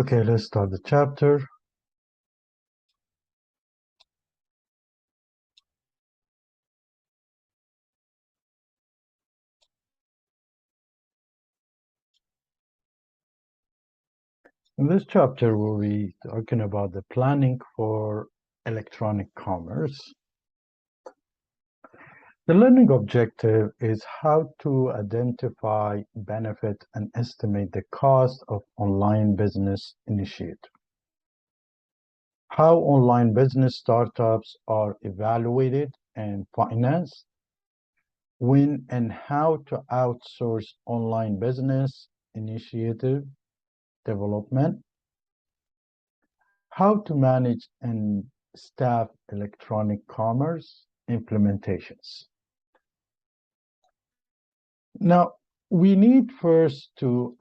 Okay, let's start the chapter. In this chapter, we'll be talking about the planning for electronic commerce. The learning objective is how to identify, benefit, and estimate the cost of online business initiative. How online business startups are evaluated and financed, when and how to outsource online business initiative development, how to manage and staff electronic commerce implementations. Now, we need first to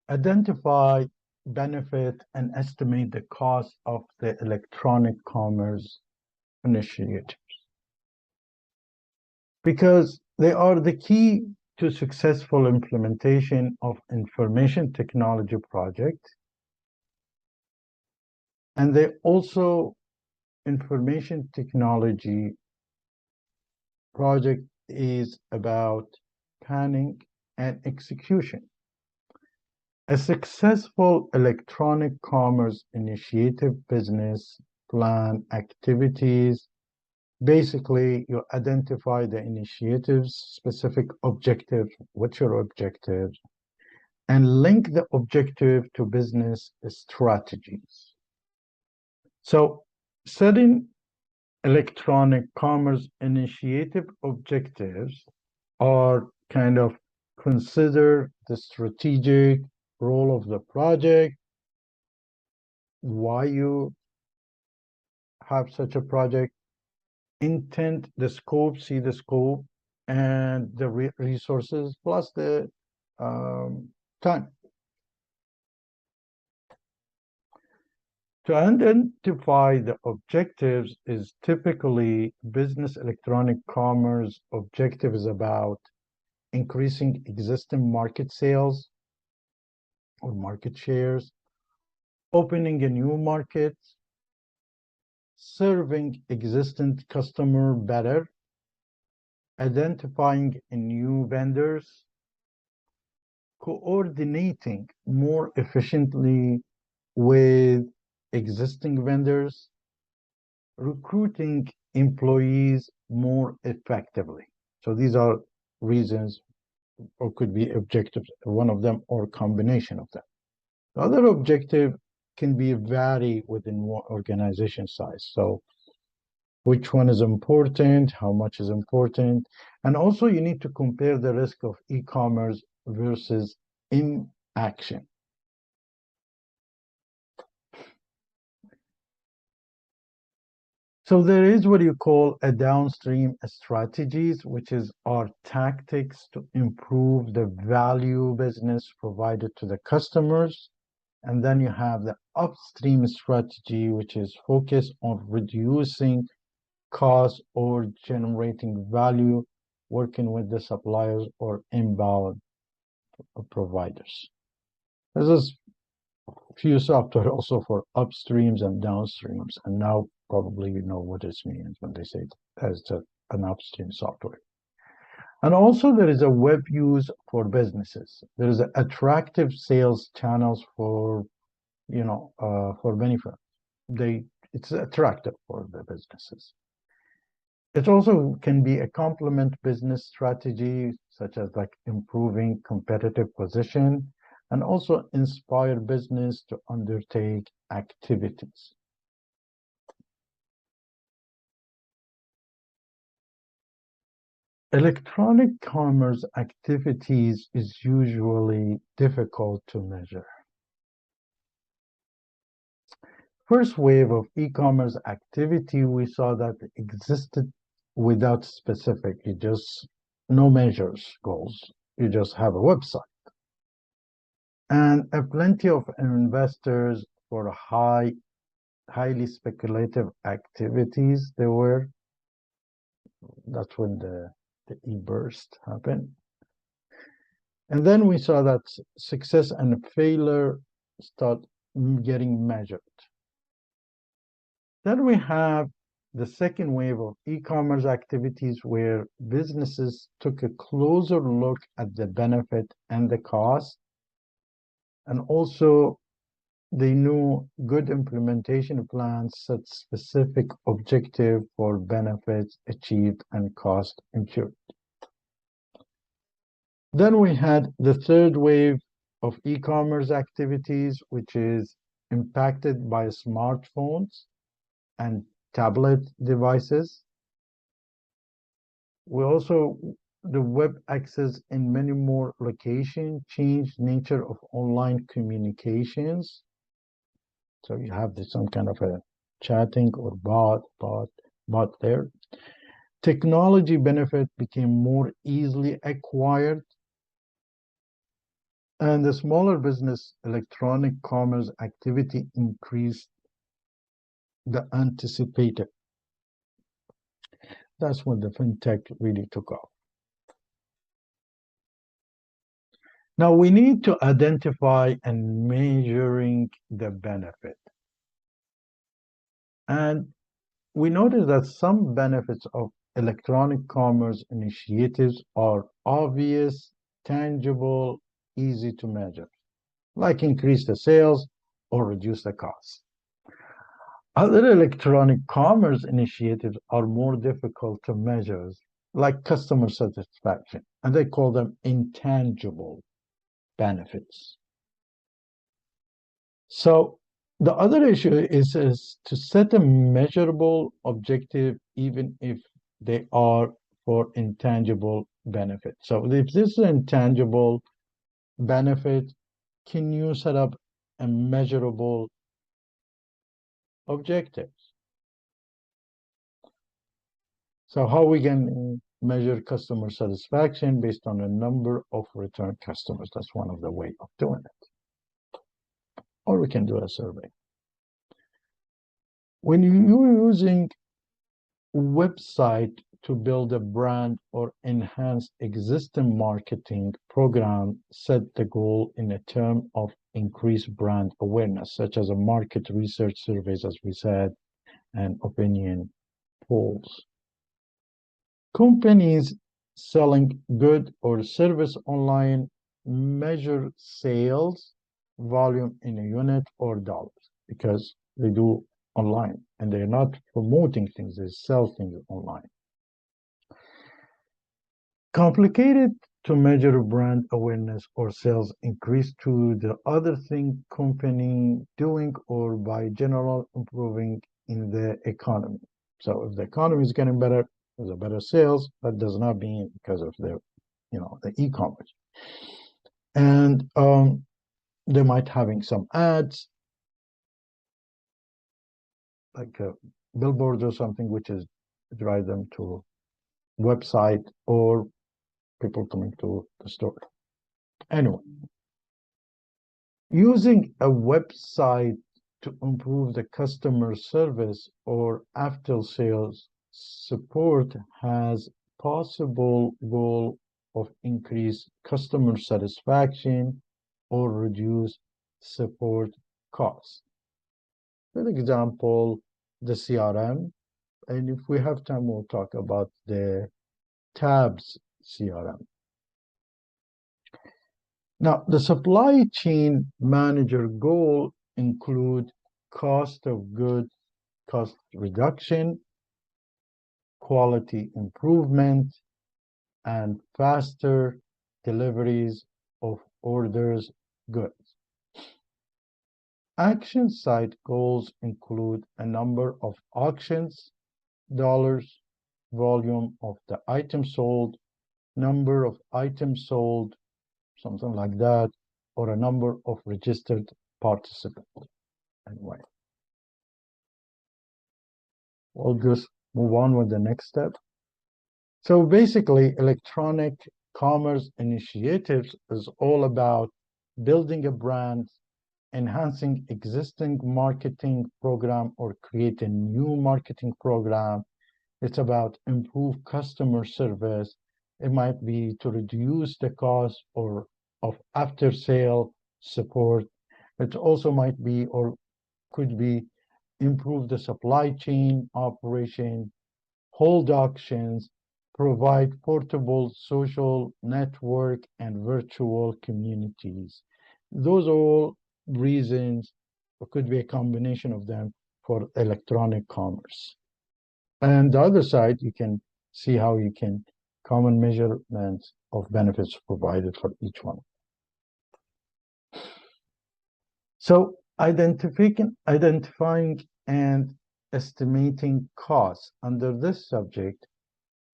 identify, benefit, and estimate the cost of the electronic commerce initiatives, because they are the key to successful implementation of information technology projects. And they also, information technology project is about planning and execution. A successful electronic commerce initiative business plan activities. Basically, you identify the initiative's specific objectives, what's your objectives, and link the objective to business strategies. So setting electronic commerce initiative objectives are kind of consider the strategic role of the project, why you have such a project, intent, the scope, see the scope, and the resources plus the time. To identify the objectives is typically business electronic commerce objective is about increasing existing market sales or market shares, opening a new market, serving existing customer better, identifying new vendors, coordinating more efficiently with existing vendors, recruiting employees more effectively. So these are reasons, or could be objectives, one of them or combination of them. The other objective can be vary within one organization size. So which one is important, how much is important, and also you need to compare the risk of e-commerce versus inaction. So there is what you call a downstream strategies, which is our tactics to improve the value business provided to the customers. And then you have the upstream strategy, which is focused on reducing costs or generating value, working with the suppliers or inbound providers. There's a few software also for upstreams and downstreams, and now probably you know what it means when they say it as an upstream software. And also there is a web use for businesses. There is attractive sales channels for, for many firms. It's attractive for the businesses. It also can be a complement business strategy, such as like improving competitive position, and also inspire business to undertake activities. Electronic commerce activities is usually difficult to measure. First wave of e-commerce activity, we saw that existed without specific, you just no measures goals. You just have a website. And plenty of investors for highly speculative activities. That's when the e-burst happened. And then we saw that success and failure start getting measured. Then we have the second wave of e-commerce activities where businesses took a closer look at the benefit and the cost. And also they knew good implementation plans set specific objective for benefits achieved and cost incurred. Then we had the third wave of e-commerce activities, which is impacted by smartphones and tablet devices. The web access in many more locations changed nature of online communications. So you have some kind of a chatting or bot there. Technology benefit became more easily acquired. And the smaller business electronic commerce activity increased the anticipated. That's when the fintech really took off. Now we need to identify and measuring the benefit. And we notice that some benefits of electronic commerce initiatives are obvious, tangible, easy to measure, like increase the sales or reduce the costs. Other electronic commerce initiatives are more difficult to measure, like customer satisfaction, and they call them intangible benefits. So the other issue is to set a measurable objective, even if they are for intangible benefit. So if this is an intangible benefit, can you set up a measurable objectives? So how we can measure customer satisfaction based on a number of return customers? That's one of the way of doing it. Or we can do a survey. When you're using website to build a brand or enhance existing marketing program, set the goal in a term of increased brand awareness, such as a market research surveys, as we said, and opinion polls. Companies selling good or service online measure sales volume in a unit or dollars, because they do online and they're not promoting things, they sell things online. Complicated to measure brand awareness or sales increase to the other thing company doing or by general improving in the economy. So if the economy is getting better, there's a better sales, that does not mean because of the e-commerce. And they might having some ads like a billboard or something, which is drive them to website or people coming to the store. Anyway, using a website to improve the customer service or after sales support has possible goal of increase customer satisfaction or reduce support costs. For example, the CRM, and if we have time, we'll talk about the tabs CRM. Now, the supply chain manager goal include cost of goods, cost reduction, quality improvement, and faster deliveries of orders goods. Action site goals include a number of auctions, dollars, volume of the item sold, number of items sold, something like that, or a number of registered participants. Anyway, we'll just move on with the next step. So basically, electronic commerce initiatives is all about building a brand, enhancing existing marketing program, or create a new marketing program. It's about improve customer service. It might be to reduce the cost or of after-sale support. It also might be or could be improve the supply chain operation, hold auctions, provide portable social network and virtual communities. Those are all reasons, or could be a combination of them, for electronic commerce. And the other side, you can see how you can common measurements of benefits provided for each one. So identifying and estimating costs under this subject,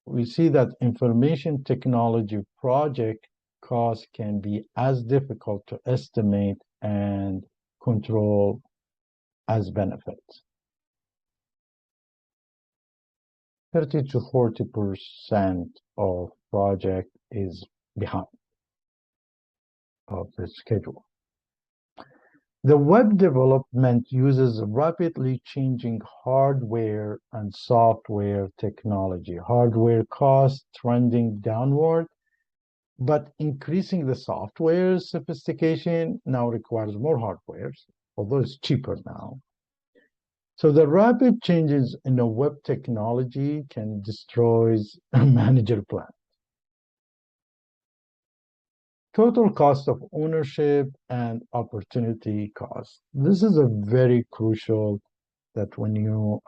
we see that information technology project costs can be as difficult to estimate and control as benefits. 30 to 40% of project is behind of the schedule. The web development uses rapidly changing hardware and software technology. Hardware costs trending downward, but increasing the software sophistication now requires more hardware, although it's cheaper now. So the rapid changes in the web technology can destroy a manager plan. Total cost of ownership and opportunity cost. This is a very crucial that when you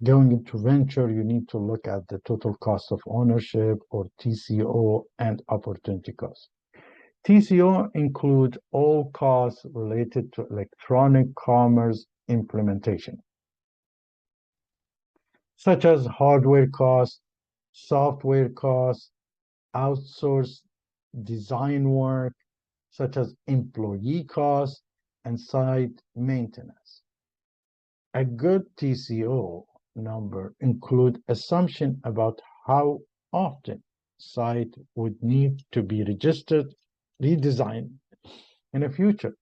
going into venture, you need to look at the total cost of ownership, or TCO, and opportunity cost. TCO includes all costs related to electronic commerce implementation, such as hardware costs, software costs, outsourced design work, such as employee costs and site maintenance. A good TCO number include assumption about how often site would need to be registered, redesigned in the future.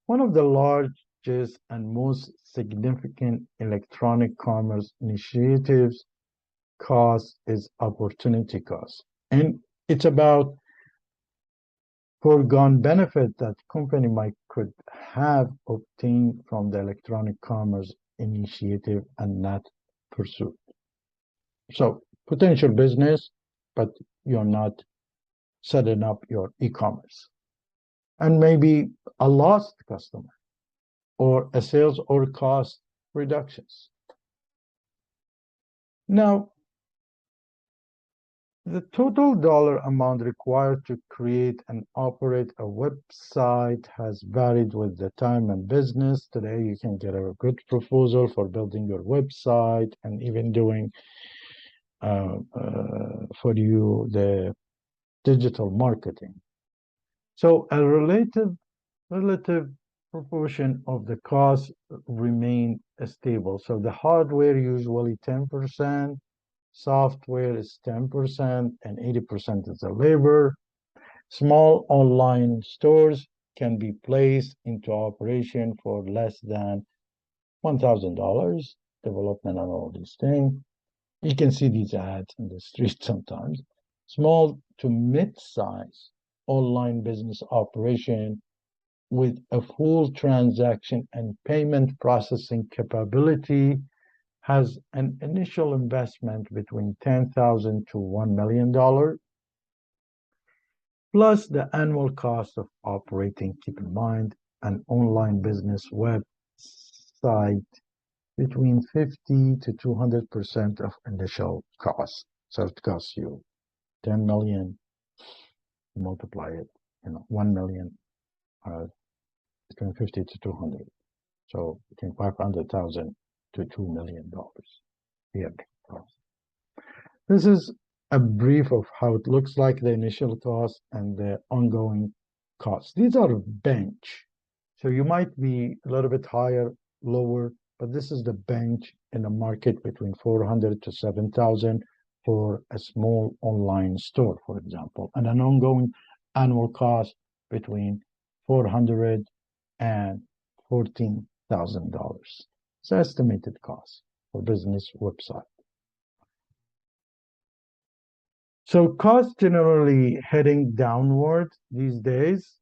One of the largest and most significant electronic commerce initiatives cost is opportunity cost. And it's about foregone benefit that company could have obtained from the electronic commerce initiative and not pursued. So potential business, but you're not setting up your e-commerce. And maybe a lost customer or a sales or cost reductions. Now, the total dollar amount required to create and operate a website has varied with the time and business. Today, you can get a good proposal for building your website and even doing for you the digital marketing. So a relative proportion of the cost remain stable. So the hardware usually 10%, software is 10%, and 80% is the labor. Small online stores can be placed into operation for less than $1,000, development and all these things. You can see these ads in the street sometimes. Small to mid-size online business operation with a full transaction and payment processing capability has an initial investment between $10,000 to $1 million, plus the annual cost of operating. Keep in mind, an online business website between 50 to 200% of initial cost. So it costs you 10 million, multiply it, 1 million, between 50 to 200. So between 500,000 to $2 million yearly cost. This is a brief of how it looks like, the initial cost and the ongoing costs. These are bench. So you might be a little bit higher, lower, but this is the bench in the market between 400 to 7,000 for a small online store, for example, and an ongoing annual cost between $400 and $14,000. It's estimated cost for business website. So cost generally heading downward these days,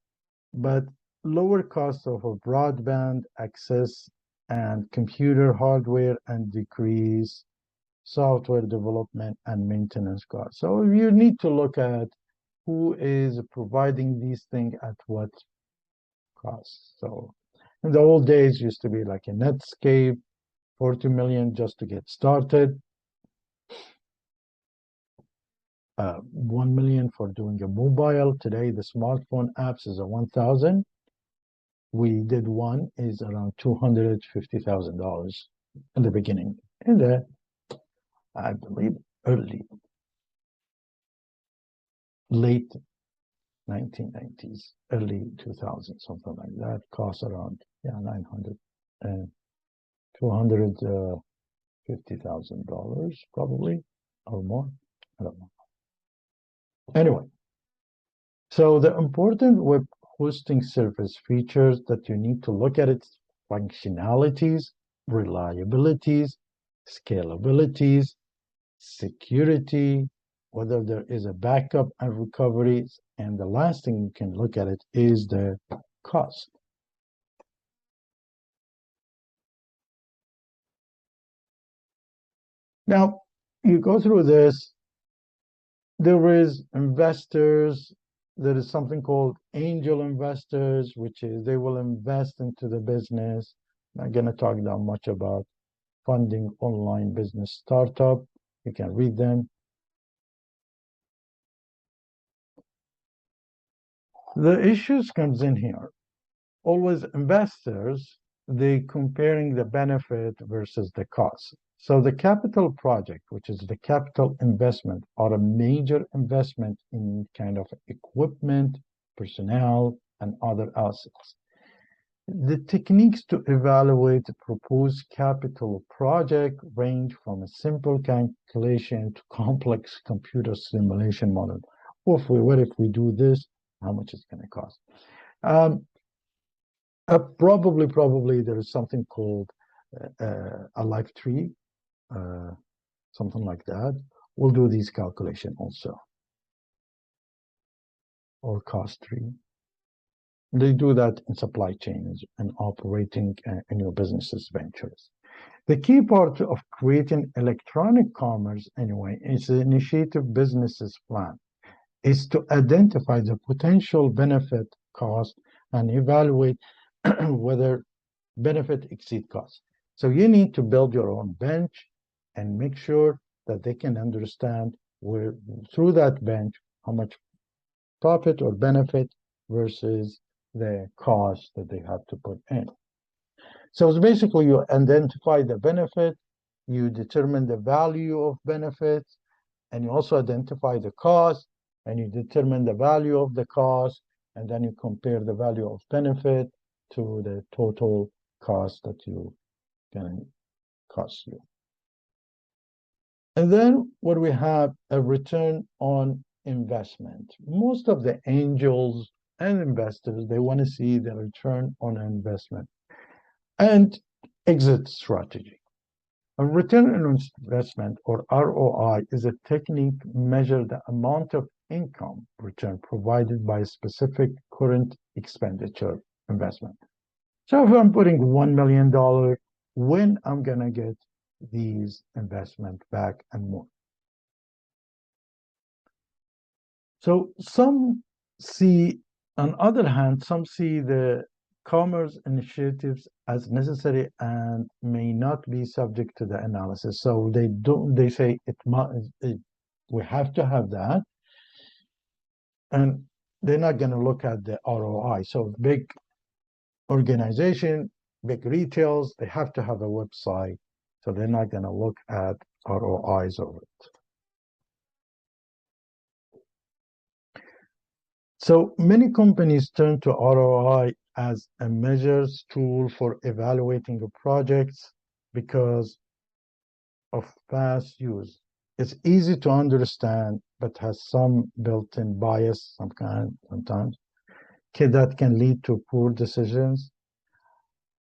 but lower cost of a broadband access and computer hardware and decrease software development and maintenance costs. So you need to look at who is providing these things at what cost. So in the old days used to be like a Netscape, 40 million just to get started, 1 million for doing a mobile. Today the smartphone apps is a 1,000. We did one is around $250,000 in the beginning. In the, I believe, late 1990s, early 2000s, something like that. Cost around, yeah, 900 and $250,000 probably or more. I don't know. Anyway, so the important web hosting service features that you need to look at its functionalities, reliabilities, scalabilities, security, whether there is a backup and recovery, and the last thing you can look at it is the cost. Now, you go through this, there is investors, there is something called angel investors, which is they will invest into the business. I'm not going to talk that much about funding online business startup. You can read them. The issues comes in here. Always investors, they comparing the benefit versus the cost. So the capital project, which is the capital investment, or a major investment in kind of equipment, personnel, and other assets. The techniques to evaluate the proposed capital project range from a simple calculation to complex computer simulation model. What if we do this? How much is it going to cost? Um, probably there is something called a life tree, uh, something like that. We'll do these calculation also, or cost tree. They do that in supply chains and operating in your business's ventures. The key part of creating electronic commerce, anyway, is the initiative businesses plan, is to identify the potential benefit cost and evaluate whether benefit exceed cost. So you need to build your own bench and make sure that they can understand where through that bench how much profit or benefit versus the cost that they have to put in. So it's basically you identify the benefit, you determine the value of benefits, and you also identify the cost, and you determine the value of the cost, and then you compare the value of benefit to the total cost that you can cost you. And then what we have a return on investment. Most of the angels and investors, they want to see the return on investment and exit strategy. A return on investment, or ROI, is a technique measure the amount of income return provided by a specific current expenditure investment. So if I'm putting $1 million, when I'm going to get these investment back and more. So some see, on other hand, some see the commerce initiatives as necessary and may not be subject to the analysis. So they don't. They say we have to have that, and they're not going to look at the ROI. So big organization, big retails, they have to have a website. So they're not going to look at ROIs of it. So many companies turn to ROI as a measures tool for evaluating the projects because of fast use. It's easy to understand, but has some built-in bias, some kind sometimes, that can lead to poor decisions.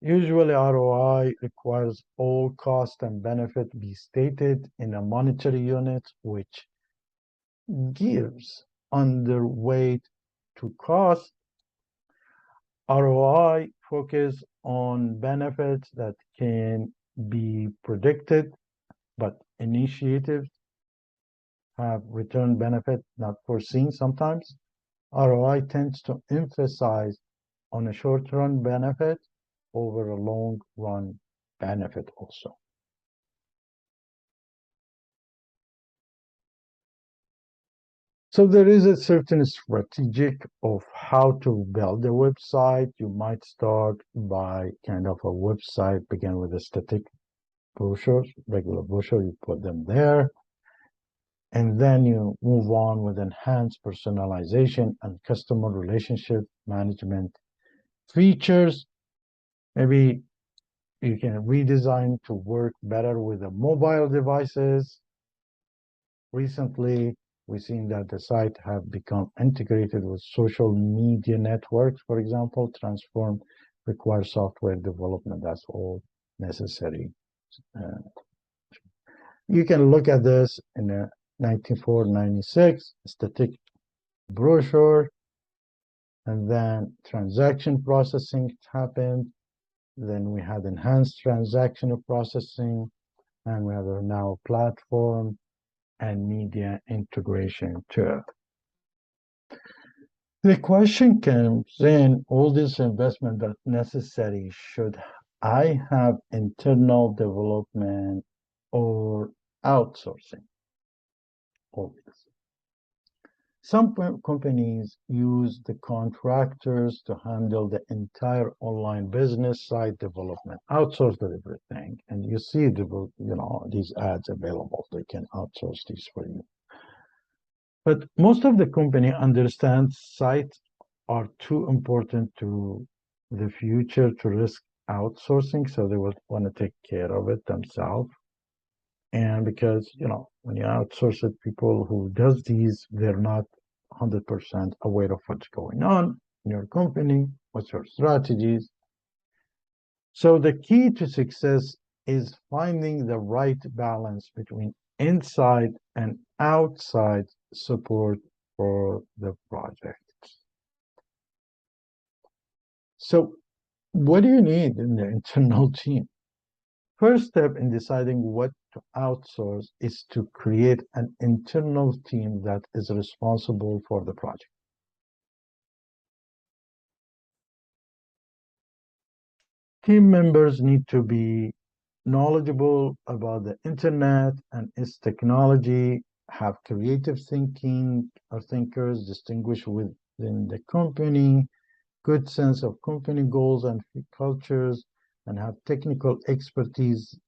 Usually ROI requires all cost and benefit be stated in a monetary unit, which gives underweight to cost. ROI focus on benefits that can be predicted, but initiatives have return benefit not foreseen sometimes. ROI tends to emphasize on a short-run benefit over a long-run benefit also. So there is a certain strategic of how to build a website. You might start by kind of a website, begin with a static brochures, regular brochure, you put them there. And then you move on with enhanced personalization and customer relationship management features. Maybe you can redesign to work better with the mobile devices. Recently, we've seen that the site have become integrated with social media networks, for example, transform requires software development. That's all necessary. Uh, you can look at this in a 9496 static brochure, and then transaction processing happened. Then we had enhanced transactional processing, and we have a now platform and media integration too. The question comes in, all this investment that's necessary, should I have internal development or outsourcing all this? Some companies use the contractors to handle the entire online business site development, outsource everything. And you see these ads available. They can outsource these for you. But most of the company understands sites are too important to the future to risk outsourcing, so they will want to take care of it themselves. And because, when you outsource it, people who does these, they're not 100% aware of what's going on in your company, what's your strategies. So the key to success is finding the right balance between inside and outside support for the project. So what do you need in the internal team? First step in deciding what to outsource is to create an internal team that is responsible for the project. Team members need to be knowledgeable about the internet and its technology, have creative thinking or thinkers distinguished within the company, good sense of company goals and cultures, and have technical expertise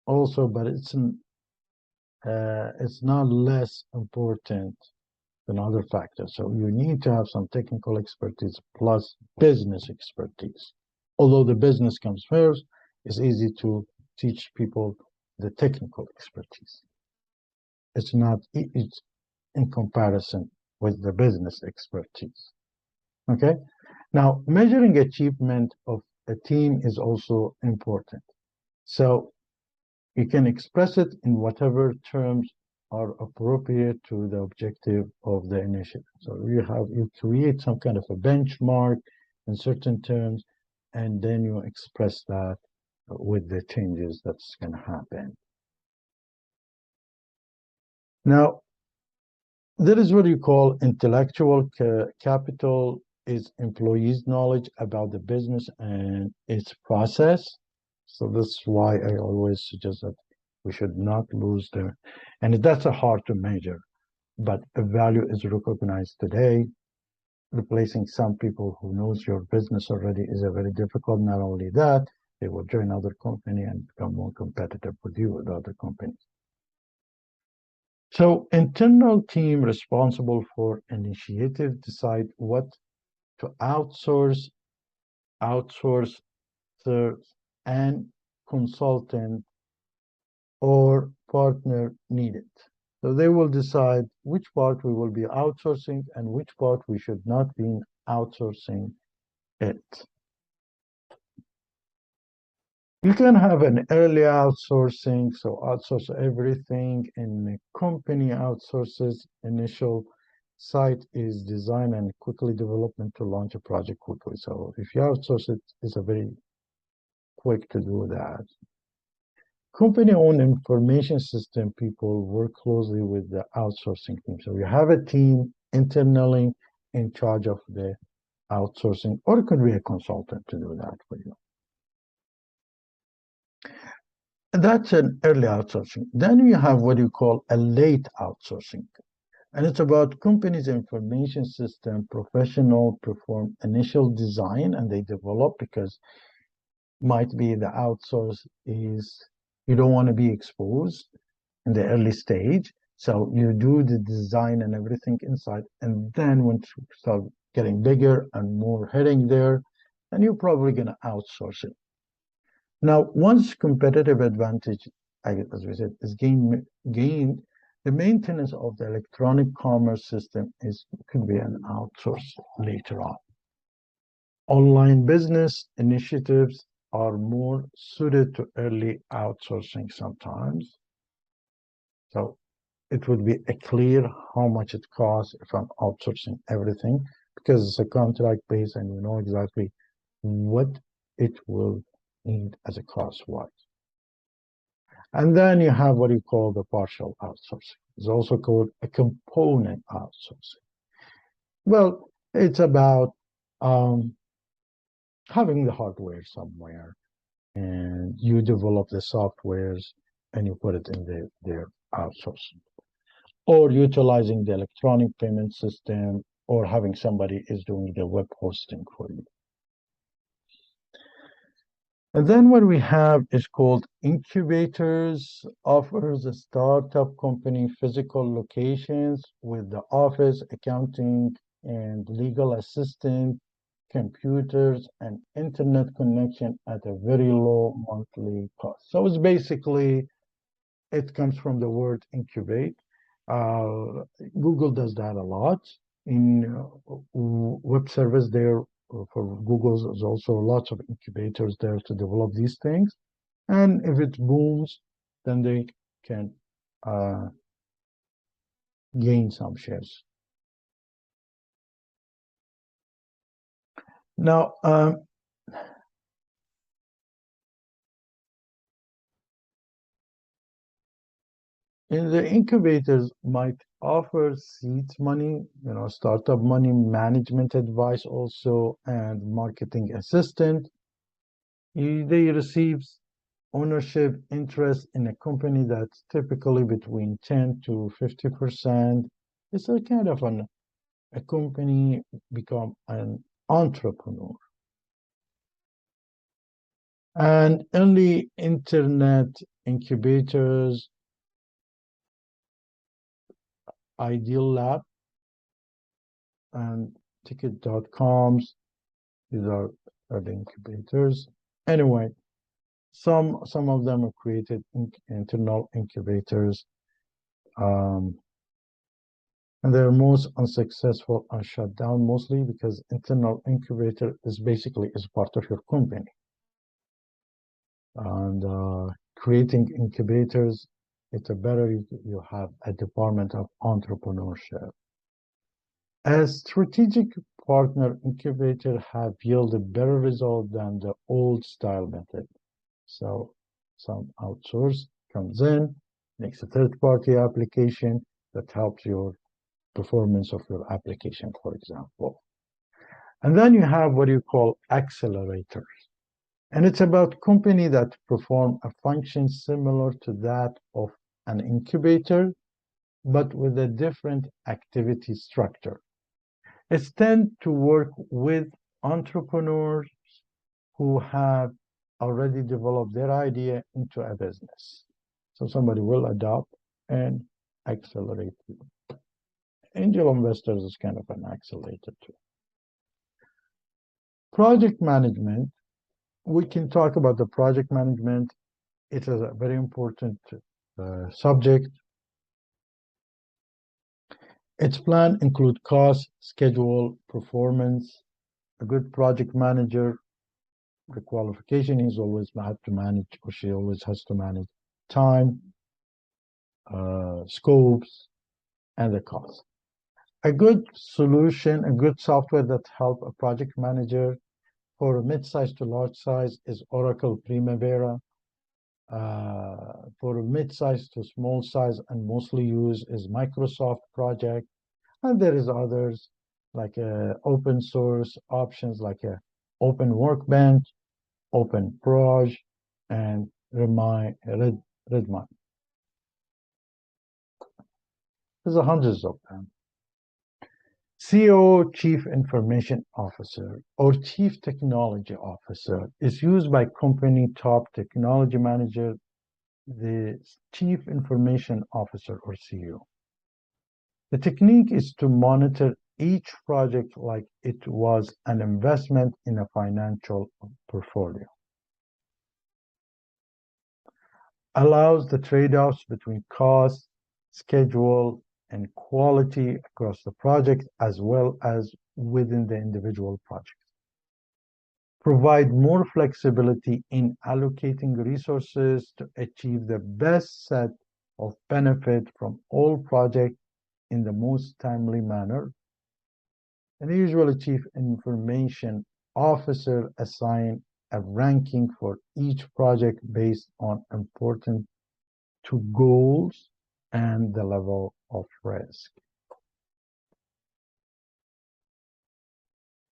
also, but it's not less important than other factors. So you need to have some technical expertise plus business expertise. Although the business comes first, it's easy to teach people the technical expertise. It's in comparison with the business expertise. Okay? Now, measuring achievement of a team is also important. So you can express it in whatever terms are appropriate to the objective of the initiative. So you create some kind of a benchmark in certain terms, and then you express that with the changes that's going to happen. Now, there is what you call intellectual capital, is employees' knowledge about the business and its process. So that's why I always suggest that we should not lose and that's hard to measure, but a value is recognized today. Replacing some people who knows your business already is a very difficult. Not only that, they will join other company and become more competitive with you with other companies. So internal team responsible for initiative decide what to outsource, and consultant or partner needed. So they will decide which part we will be outsourcing and which part we should not be outsourcing it. You can have an early outsourcing, so outsource everything, and a company outsources initial site is design and quickly development to launch a project quickly. So if you outsource it, it's a very quick to do that. Company-owned information system people work closely with the outsourcing team. So you have a team internally in charge of the outsourcing, or it could be a consultant to do that for you. That's an early outsourcing. Then you have what you call a late outsourcing. And it's about companies' information system professional perform initial design and they develop because might be the outsource is you don't want to be exposed in the early stage. So you do the design and everything inside. And then once you start getting bigger and more heading there, then you're probably going to outsource it. Now, once competitive advantage, as we said, is gained, the maintenance of the electronic commerce system could be an outsource later on. Online business initiatives are more suited to early outsourcing sometimes. So it would be clear how much it costs if I'm outsourcing everything because it's a contract base and you know exactly what it will need as a cost wise. And then you have what you call the partial outsourcing. It's also called a component outsourcing. Well, it's about having the hardware somewhere and you develop the softwares and you put it in their outsourcing. Or utilizing the electronic payment system or having somebody is doing the web hosting for you. And then what we have is called incubators, offers a startup company physical locations with the office, accounting, and legal assistant, computers, and internet connection at a very low monthly cost. So it's basically, it comes from the word incubate. Google does that a lot. In web service there for Google, there's also lots of incubators there to develop these things. And if it booms, then they can gain some shares. Now, in the incubators might offer seed money, startup money, management advice also, and marketing assistant. They receive ownership interest in a company that's typically between 10 to 50%. It's a kind of a company become an entrepreneur. And only internet incubators, Ideal Lab and ticket.coms, these are the incubators. Anyway, some of them are created internal incubators. And they're most unsuccessful and shut down mostly because internal incubator is basically is part of your company. And creating incubators, it's a better you have a department of entrepreneurship. As strategic partner incubator have yielded better result than the old style method. So some outsource comes in, makes a third-party application that helps your performance of your application, for example. And then you have what you call accelerators. And it's about company that perform a function similar to that of an incubator, but with a different activity structure. It's tend to work with entrepreneurs who have already developed their idea into a business. So somebody will adopt and accelerate you. Angel investors is kind of an accelerator too. Project management, we can talk about the project management. It is a very important subject. Its plan include cost, schedule, performance. A good project manager the qualification is always have to manage, or she always has to manage time, scopes, and the cost. A good solution, a good software that help a project manager for a mid-size to large size is Oracle Primavera. For a mid-size to small size and mostly used is Microsoft Project. And there is others like open source options like Open Workbench, Open Proj, and Redmine. There's hundreds of them. COO, Chief Information Officer, or Chief Technology Officer, is used by company top technology manager, the Chief Information Officer, or CEO. The technique is to monitor each project like it was an investment in a financial portfolio. Allows the trade-offs between cost, schedule, and quality across the project as well as within the individual project. Provide more flexibility in allocating resources to achieve the best set of benefit from all projects in the most timely manner. And the usual Chief Information Officer assign a ranking for each project based on importance to goals and the level of risk.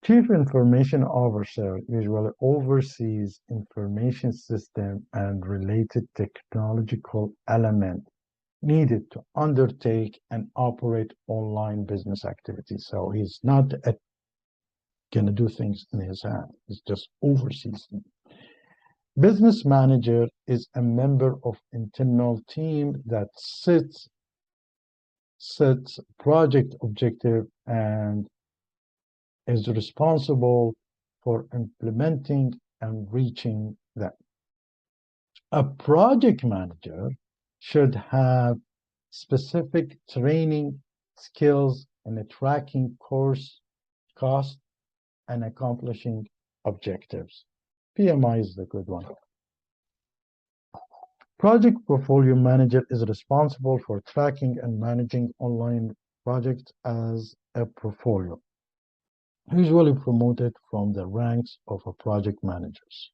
Chief Information Officer usually oversees information system and related technological element needed to undertake and operate online business activities. So he's not going to do things in his hand. He's just oversees them. Business manager is a member of internal team that sets project objective and is responsible for implementing and reaching them. A project manager should have specific training skills in tracking course cost and accomplishing objectives. PMI is the good one. Project portfolio manager is responsible for tracking and managing online projects as a portfolio, usually promoted from the ranks of a project managers.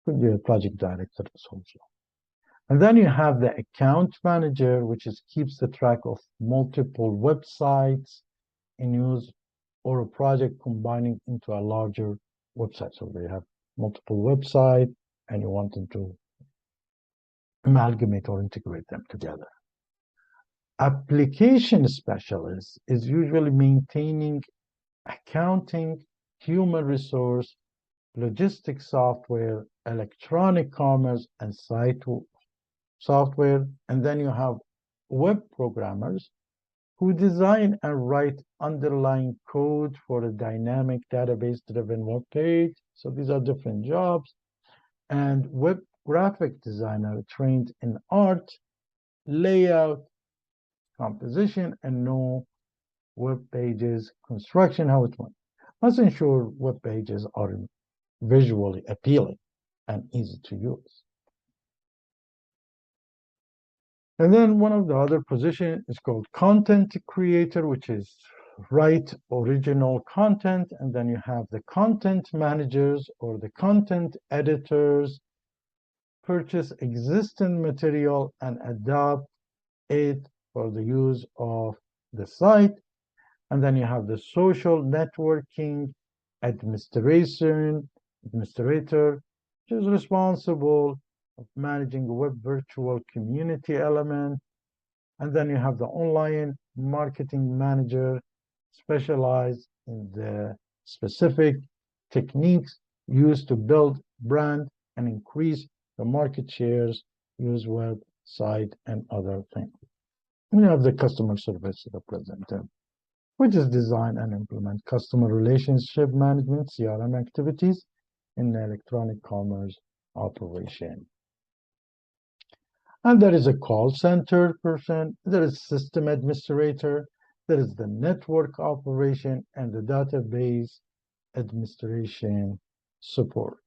Could be a project director also. And then you have the account manager, which keeps the track of multiple websites in use or a project combining into a larger website. So they have multiple websites and you want them to amalgamate or integrate them together. Application specialist is usually maintaining accounting, human resource, logistics software, electronic commerce, and site software. And then you have web programmers who design and write underlying code for a dynamic database-driven web page. So these are different jobs. And web graphic designer trained in art, layout, composition, and know web pages construction, how it went. Must ensure web pages are visually appealing and easy to use. And then one of the other positions is called content creator, which is write original content. And then you have the content managers or the content editors, purchase existing material and adapt it for the use of the site. And then you have the social networking administrator, which is responsible of managing the web virtual community element. And then you have the online marketing manager, specialized in the specific techniques used to build brand and increase the market shares, use website and other things. We have the customer service representative, which is design and implement customer relationship management, CRM activities in the electronic commerce operation. And there is a call center person, there is system administrator, there is the network operation and the database administration support.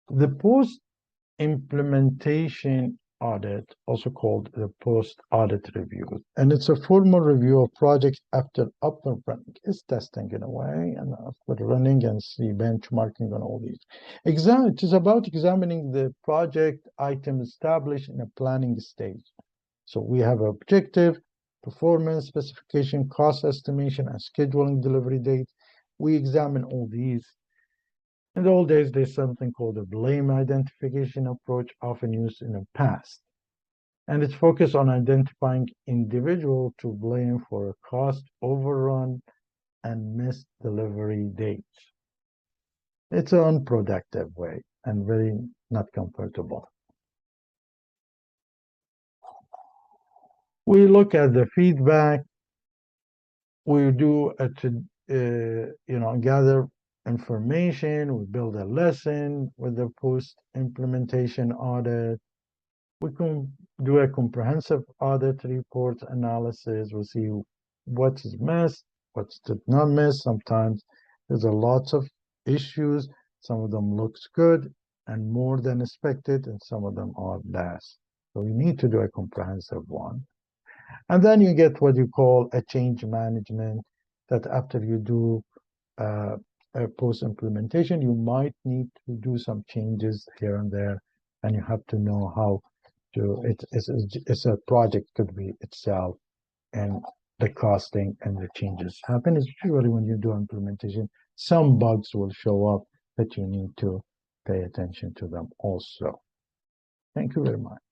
The post-implementation audit, also called the post-audit review, and it's a formal review of projects after up and running. It's testing in a way, and after running and see benchmarking on all these. It is about examining the project item established in a planning stage. So we have objective, performance, specification, cost estimation, and scheduling delivery date. We examine all these. In the old days, there's something called a blame identification approach, often used in the past. And it's focused on identifying individual to blame for a cost overrun and missed delivery dates. It's an unproductive way and very not comfortable. We look at the feedback. We do gather information. We build a lesson with the post-implementation audit. We can do a comprehensive audit report analysis. We'll see what is missed, what's did not miss. Sometimes there's a lot of issues. Some of them looks good and more than expected, and some of them are less. So we need to do a comprehensive one. And then you get what you call a change management, that after you do a post-implementation, you might need to do some changes here and there, and you have to know how to, it's a project could be itself, and the costing and the changes happen. It's usually when you do implementation, some bugs will show up that you need to pay attention to them also. Thank you very much.